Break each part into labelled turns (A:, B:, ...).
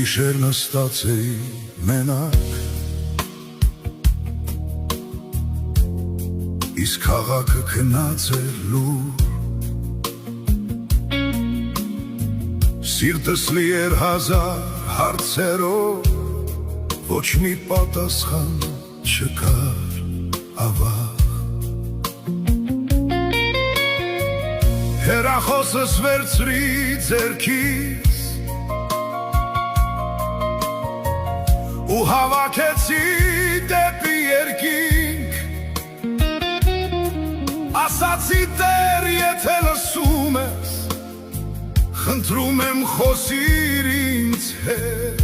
A: գիշեր նստած էի մենակ, իսկ քաղաքը քնած էր լուր, սիրտս լի էր հազար հարցերով, ոչ մի պատասխան չկար ավաղ։ Հեռախոսս վերցրի ձեռքից ու հավաքեցի դեպի երկինք, ասացի Տեր, եթե լսում ես, խնդրում եմ խոսիր ինձ հետ,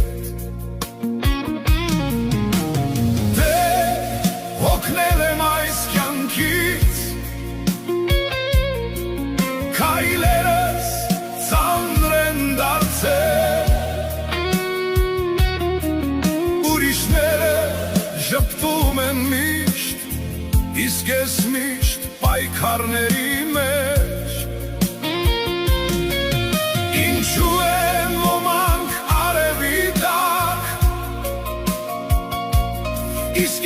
A: օգնել եմ այս կյանքից, քայլերս ծանր են դարձել, ուրիշները ժպտում են միշտ, իսկ ես միշտ պայքարների մեջ, ինչու են ոմանք արևի տակ, իսկ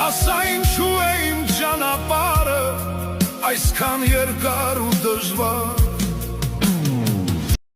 A: ասա ինչու է իմ ճանապարհը այսքան երկար ու դժվար։